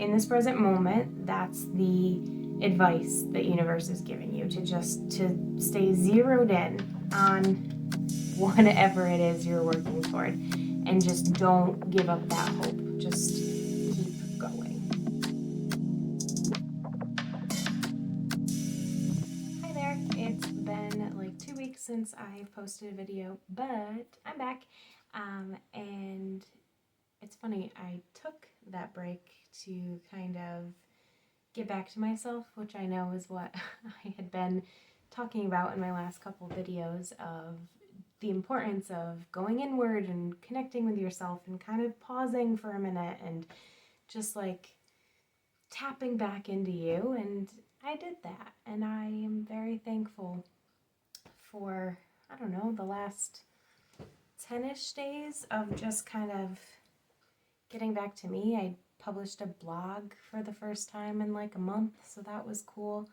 in this present moment, that's the advice the universe is giving you, to stay zeroed in on whatever it is you're working toward, and just don't give up that hope. Just keep going. Hi there. It's been like 2 weeks since I posted a video, but I'm back. And it's funny, I took that break to kind of get back to myself, which I know is what I had been talking about in my last couple videos, of the importance of going inward and connecting with yourself and kind of pausing for a minute and just like tapping back into you. And I did that, and I am very thankful for, I don't know, the last 10-ish days of just kind of getting back to me. I published a blog for the first time in like a month, so that was cool.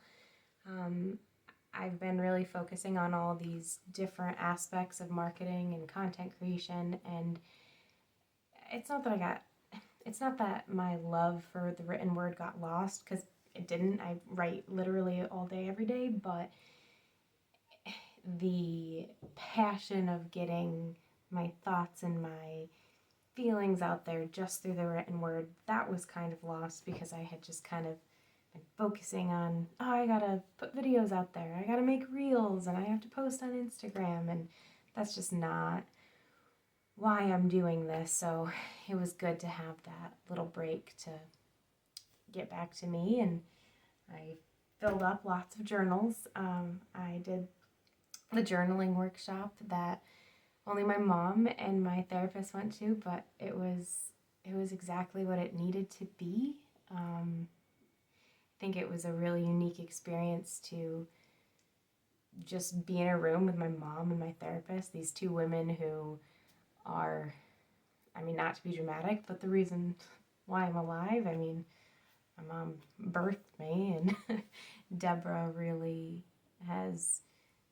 I've been really focusing on all these different aspects of marketing and content creation, and it's not that my love for the written word got lost, because it didn't. I write literally all day, every day, but the passion of getting my thoughts and my feelings out there just through the written word, that was kind of lost, because I had just kind of been focusing on, oh, I gotta put videos out there, I gotta make reels, and I have to post on Instagram, and that's just not why I'm doing this. So it was good to have that little break to get back to me, and I filled up lots of journals. I did the journaling workshop that only my mom and my therapist went to, but it was exactly what it needed to be. I think it was a really unique experience to just be in a room with my mom and my therapist, these two women who are, I mean, not to be dramatic, but the reason why I'm alive. I mean, my mom birthed me, and Deborah really has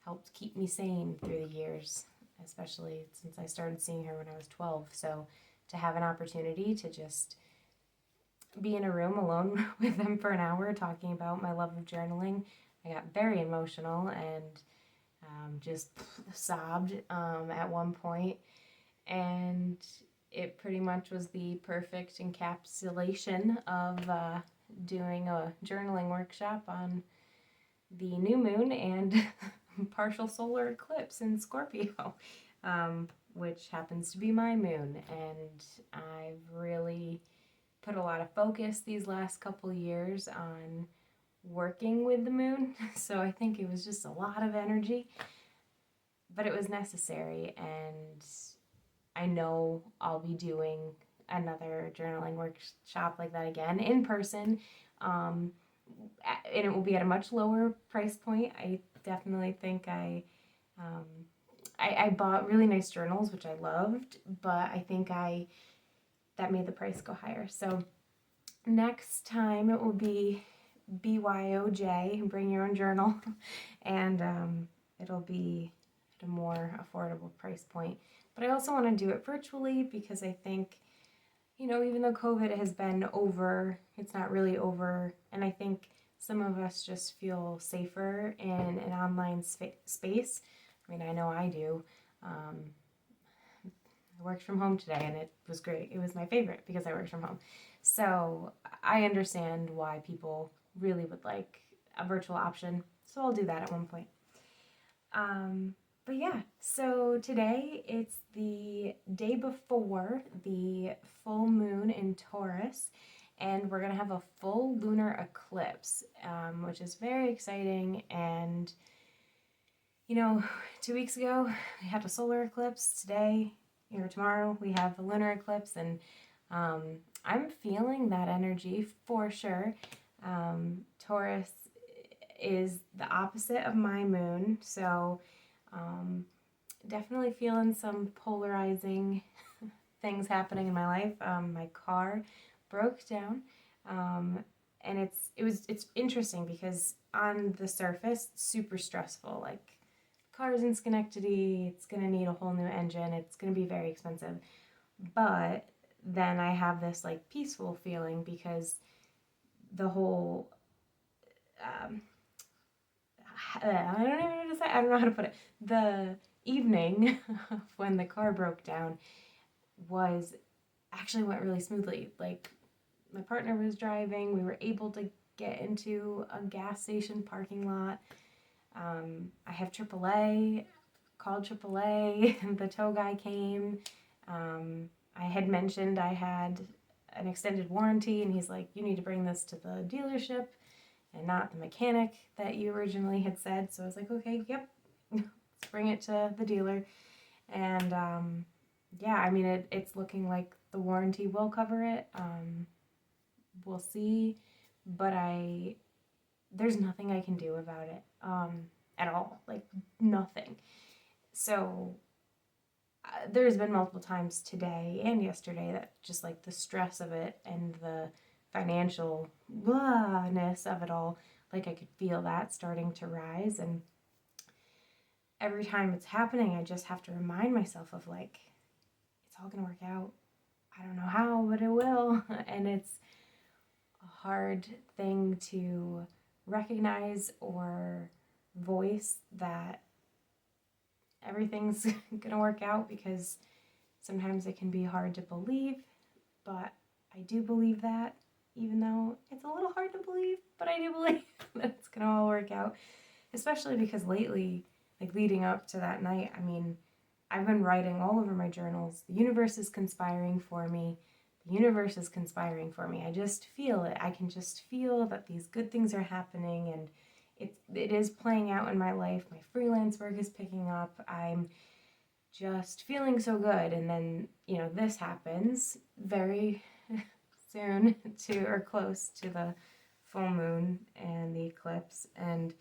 helped keep me sane through the years, especially since I started seeing her when I was 12. So to have an opportunity to just be in a room alone with them for an hour talking about my love of journaling, I got very emotional and just sobbed at one point. And it pretty much was the perfect encapsulation of doing a journaling workshop on the new moon and partial solar eclipse in Scorpio, which happens to be my moon. And I've really put a lot of focus these last couple years on working with the moon. So I think it was just a lot of energy, but it was necessary. And I know I'll be doing another journaling workshop like that again in person. And it will be at a much lower price point. I definitely think I bought really nice journals, which I loved, but I think that made the price go higher. So next time it will be BYOJ, bring your own journal, and it'll be at a more affordable price point. But I also want to do it virtually, because I think, even though COVID has been over, it's not really over, and I think some of us just feel safer in an online space. I mean, I know I do. I worked from home today, and it was great. It was my favorite because I worked from home. So I understand why people really would like a virtual option. So I'll do that at one point. But yeah, so today it's the day before the full moon in Taurus, and we're going to have a full lunar eclipse, which is very exciting. And, 2 weeks ago we had a solar eclipse. Today, or tomorrow, we have a lunar eclipse, and I'm feeling that energy for sure. Taurus is the opposite of my moon, so definitely feeling some polarizing things happening in my life. My car broke down, and it's interesting because on the surface, it's super stressful. Like, car's in Schenectady, it's gonna need a whole new engine, it's gonna be very expensive. But then I have this like peaceful feeling because the whole, I don't even know how to say, I don't know how to put it. The evening when the car broke down was actually went really smoothly. Like, my partner was driving, we were able to get into a gas station parking lot. I have AAA, called AAA, the tow guy came. I had mentioned I had an extended warranty, and he's like, you need to bring this to the dealership and not the mechanic that you originally had said. So I was like, okay, yep, let's bring it to the dealer. And yeah, I mean, it's looking like the warranty will cover it. We'll see, but there's nothing I can do about it at all, like nothing. So there's been multiple times today and yesterday that just like the stress of it and the financial blahness of it all, like I could feel that starting to rise. And every time it's happening, I just have to remind myself of like, it's all gonna work out. I don't know how, but it will. And it's a hard thing to recognize or voice that everything's gonna work out, because sometimes it can be hard to believe, but I do believe that, even though it's a little hard to believe, but I do believe that it's gonna all work out, especially because lately, like leading up to that night, I mean, I've been writing all over my journals, the universe is conspiring for me. The universe is conspiring for me. I just feel it. I can just feel that these good things are happening, and it is playing out in my life. My freelance work is picking up. I'm just feeling so good. And then, this happens very soon to, or close to, the full moon and the eclipse, and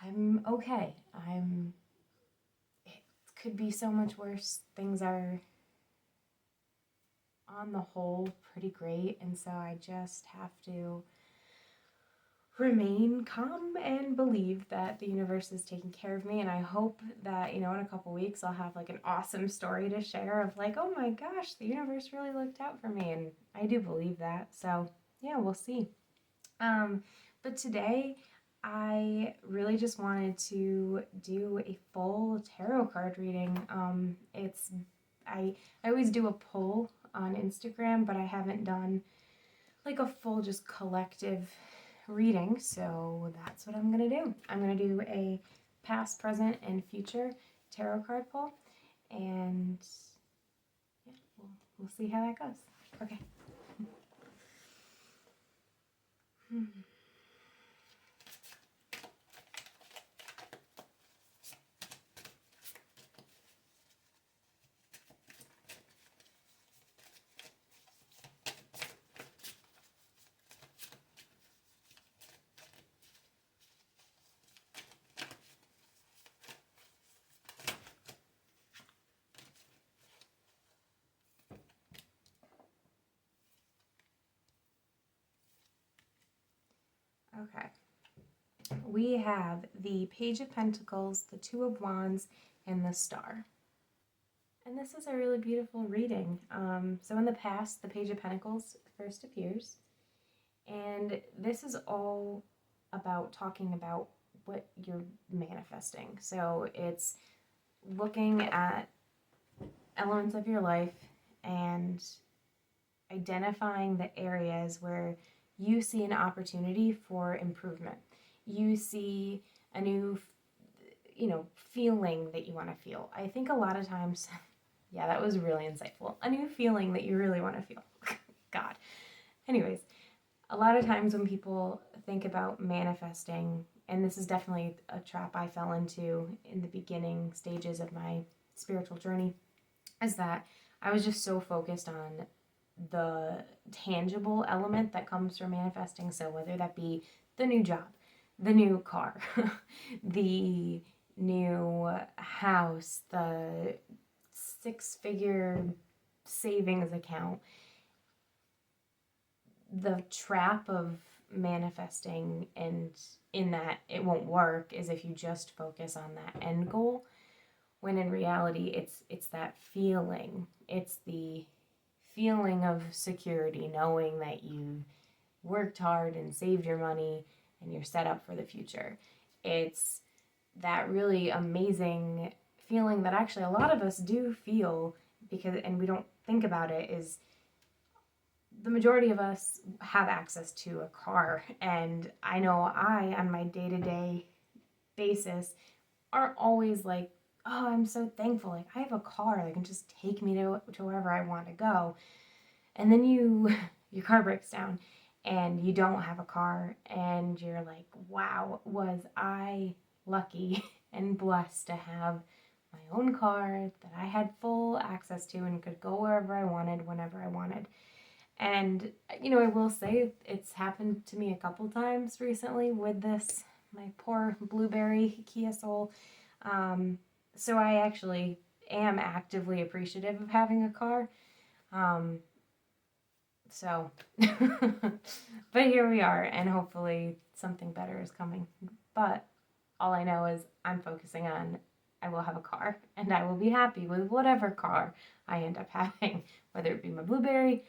I'm okay. It could be so much worse. Things are on the whole pretty great, and so I just have to remain calm and believe that the universe is taking care of me. And I hope that, in a couple weeks I'll have like an awesome story to share of like, oh my gosh, the universe really looked out for me. And I do believe that. So yeah, we'll see. But today I really just wanted to do a full tarot card reading. I always do a poll on Instagram, but I haven't done like a full just collective reading, so that's what I'm gonna do. I'm gonna do a past, present, and future tarot card pull, and yeah, we'll see how that goes. Okay. Okay. We have the Page of Pentacles, the Two of Wands, and the Star. And this is a really beautiful reading. So in the past, the Page of Pentacles first appears, and this is all about talking about what you're manifesting. So it's looking at elements of your life and identifying the areas where you see an opportunity for improvement. You see a new, feeling that you want to feel. I think a lot of times, yeah, that was really insightful. A new feeling that you really want to feel. God. Anyways, a lot of times when people think about manifesting, and this is definitely a trap I fell into in the beginning stages of my spiritual journey, is that I was just so focused on the tangible element that comes from manifesting. So whether that be the new job, the new car, the new house, the 6-figure savings account, the trap of manifesting and in that it won't work is if you just focus on that end goal, when in reality it's that feeling. It's the feeling of security, knowing that you worked hard and saved your money and you're set up for the future. It's that really amazing feeling that actually a lot of us do feel, because, and we don't think about it, is the majority of us have access to a car. And I know I, on my day-to-day basis, aren't always like, oh, I'm so thankful, like I have a car that can just take me to wherever I want to go. And then your car breaks down and you don't have a car, and you're like, wow, was I lucky and blessed to have my own car that I had full access to and could go wherever I wanted, whenever I wanted. And, I will say it's happened to me a couple times recently with this, my poor blueberry Kia Soul. So I actually am actively appreciative of having a car. So, but here we are, and hopefully something better is coming. But all I know is I'm focusing on, I will have a car, and I will be happy with whatever car I end up having, whether it be my blueberry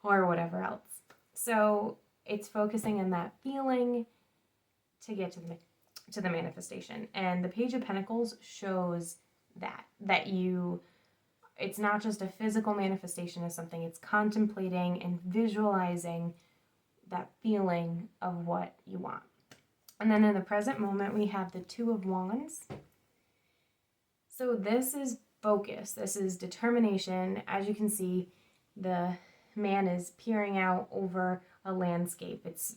or whatever else. So it's focusing on that feeling to get to the manifestation. And the Page of Pentacles shows that it's not just a physical manifestation of something, it's contemplating and visualizing that feeling of what you want. And then in the present moment, we have the Two of Wands. So this is focus, this is determination. As you can see, the man is peering out over a landscape. It's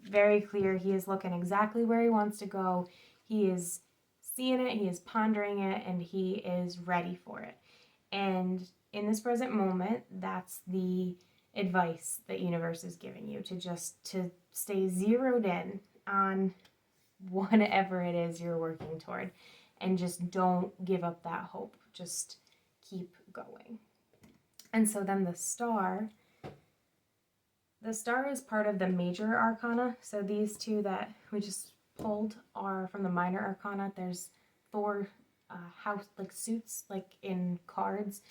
very clear. He is looking exactly where he wants to go. He is seeing it, he is pondering it, and he is ready for it. And in this present moment, that's the advice that universe is giving you, to stay zeroed in on whatever it is you're working toward, and just don't give up that hope. Just keep going. And so then the star is part of the major arcana. So these two that we just pulled are from the minor arcana. There's 4 house like suits, like in cards.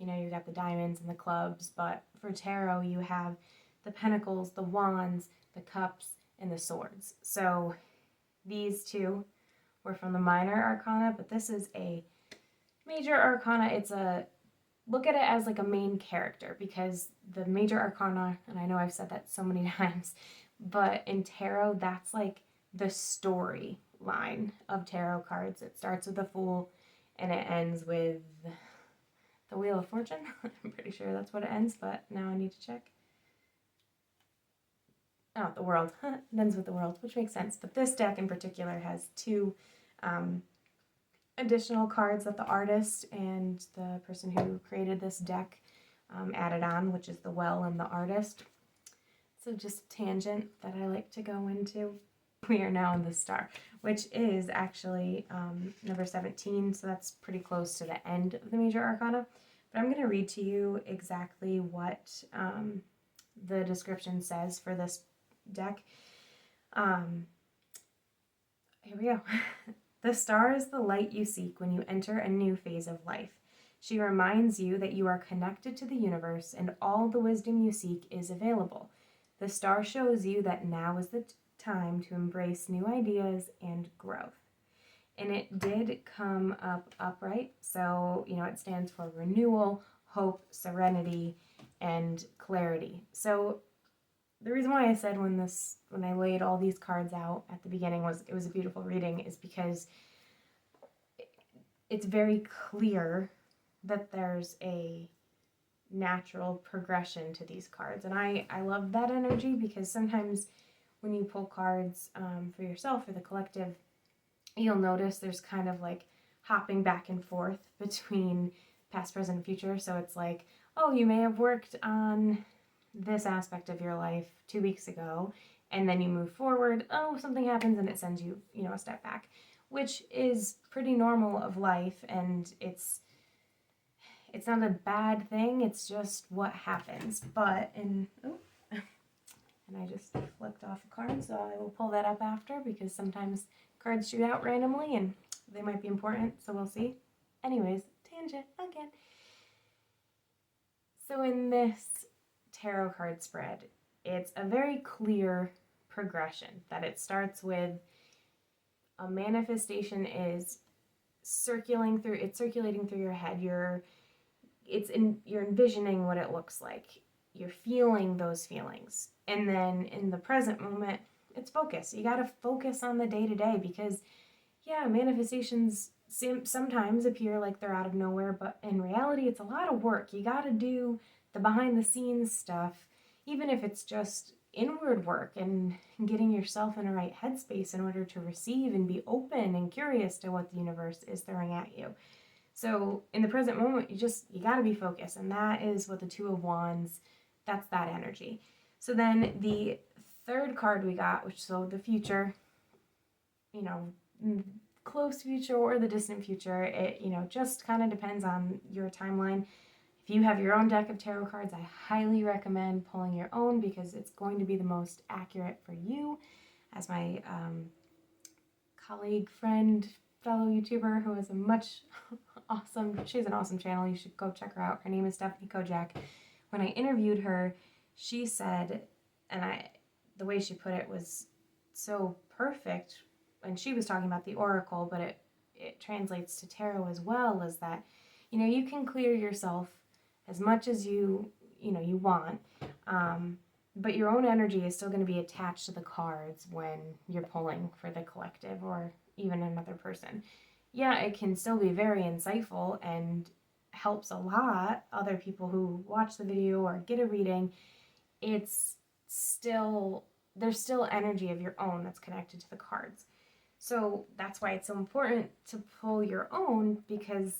You got the diamonds and the clubs, but for tarot you have the pentacles, the wands, the cups, and the swords. So these two were from the minor arcana, but this is a major arcana. Look at it as like a main character, because the major arcana, and I know I've said that so many times, but in tarot, that's like the story line of tarot cards. It starts with the Fool and it ends with the Wheel of Fortune. I'm pretty sure that's what it ends, but now I need to check. Oh, the World. It ends with the World, which makes sense. But this deck in particular has 2 additional cards that the artist and the person who created this deck added on, which is the Well and the Artist. So just a tangent that I like to go into. We are now in the Star, which is actually number 17, so that's pretty close to the end of the major arcana. But I'm going to read to you exactly what the description says for this deck. Here we go. The star is the light you seek when you enter a new phase of life. She reminds you that you are connected to the universe and all the wisdom you seek is available. The star shows you that now is the time to embrace new ideas and growth. And it did come up upright, so it stands for renewal, hope, serenity, and clarity. So the reason why I said when I laid all these cards out at the beginning it was a beautiful reading is because it's very clear that there's a natural progression to these cards. And I love that energy, because sometimes when you pull cards for yourself or the collective, you'll notice there's kind of like hopping back and forth between past, present, and future. So it's like, oh, you may have worked on this aspect of your life 2 weeks ago, and then you move forward, oh, something happens and it sends you, a step back, which is pretty normal of life, and it's not a bad thing, it's just what happens. But and I just flipped off a card, so I will pull that up after, because sometimes cards shoot out randomly and they might be important, so we'll see. Anyways, tangent again. So in this tarot card spread, it's a very clear progression that it starts with a manifestation is circulating through your head. You're envisioning what it looks like. You're feeling those feelings. And then in the present moment, it's focus. You got to focus on the day to day because, yeah, manifestations sometimes appear like they're out of nowhere, but in reality, it's a lot of work. You got to do the behind the scenes stuff, even if it's just inward work and getting yourself in a right headspace in order to receive and be open and curious to what the universe is throwing at you. So in the present moment, you got to be focused, and that is what the Two of Wands, that's that energy. So then the third card we got, which so the future, close future or the distant future, it just kind of depends on your timeline. If you have your own deck of tarot cards, I highly recommend pulling your own because it's going to be the most accurate for you. As my colleague, friend, fellow YouTuber who is she's an awesome channel. You should go check her out. Her name is Stephanie Kojak. When I interviewed her, she said, and the way she put it was so perfect, and she was talking about the oracle, but it translates to tarot as well, is that, you can clear yourself as much as you want, but your own energy is still going to be attached to the cards when you're pulling for the collective or even another person. Yeah, it can still be very insightful and helps a lot other people who watch the video or get a reading. There's still energy of your own that's connected to the cards. So that's why it's so important to pull your own, because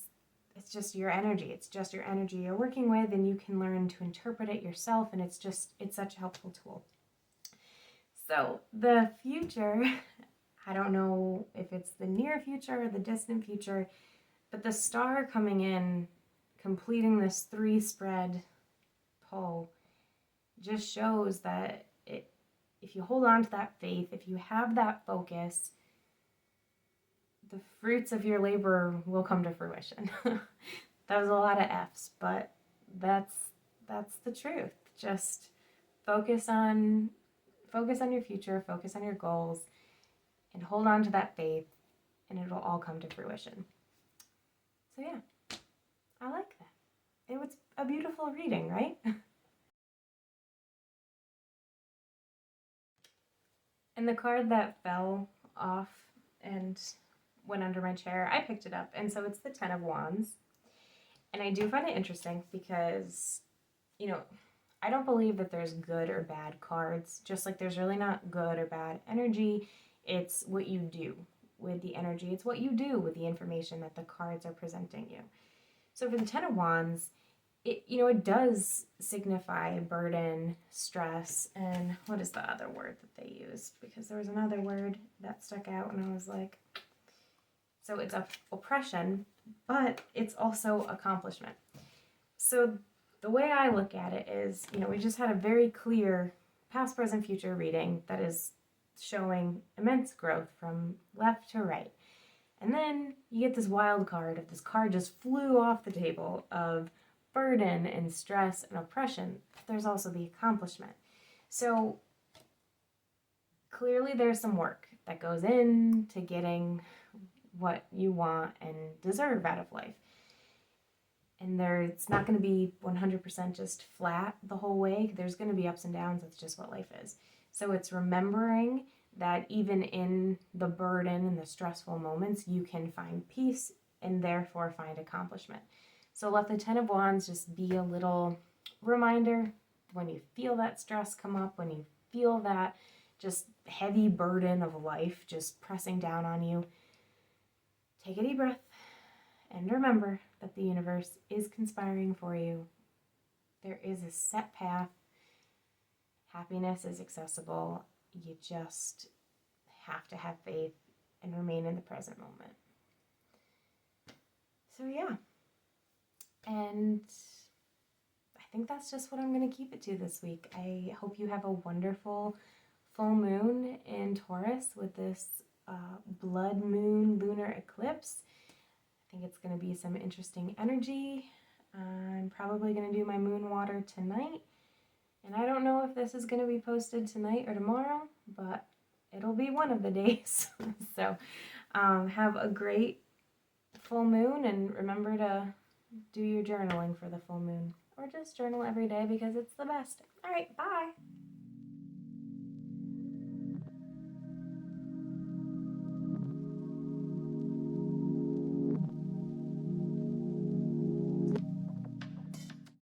it's just your energy. It's just your energy you're working with, and you can learn to interpret it yourself, and it's such a helpful tool. So the future, I don't know if it's the near future or the distant future, but the star coming in, completing this 3-spread pull, just shows that if you hold on to that faith, if you have that focus, the fruits of your labor will come to fruition. That was a lot of F's, but that's the truth. Just focus on your future, focus on your goals, and hold on to that faith, and it'll all come to fruition. So yeah, I like that. It was a beautiful reading, right? And the card that fell off and went under my chair, I picked it up, and so it's the Ten of Wands. And I do find it interesting because, I don't believe that there's good or bad cards, just like there's really not good or bad energy. It's what you do with the energy. It's what you do with the information that the cards are presenting you. So for the Ten of Wands, it does signify burden, stress, and what is the other word that they use? Because there was another word that stuck out, and I was like, so it's oppression, but it's also accomplishment. So the way I look at it is, we just had a very clear past, present, future reading that is showing immense growth from left to right. And then you get this wild card of this card just flew off the table of burden and stress and oppression. There's also the accomplishment. So clearly there's some work that goes into getting what you want and deserve out of life. And it's not going to be 100% just flat the whole way. There's going to be ups and downs. That's just what life is. So it's remembering that even in the burden and the stressful moments, you can find peace and therefore find accomplishment. So let the Ten of Wands just be a little reminder when you feel that stress come up, when you feel that just heavy burden of life just pressing down on you. Take a deep breath and remember that the universe is conspiring for you. There is a set path. Happiness is accessible. You just have to have faith and remain in the present moment. So yeah. And I think that's just what I'm going to keep it to this week. I hope you have a wonderful full moon in Taurus with this blood moon lunar eclipse. I think it's going to be some interesting energy. I'm probably going to do my moon water tonight. And I don't know if this is going to be posted tonight or tomorrow, but it'll be one of the days. So have a great full moon, and remember to do your journaling for the full moon. Or just journal every day because it's the best. All right, bye.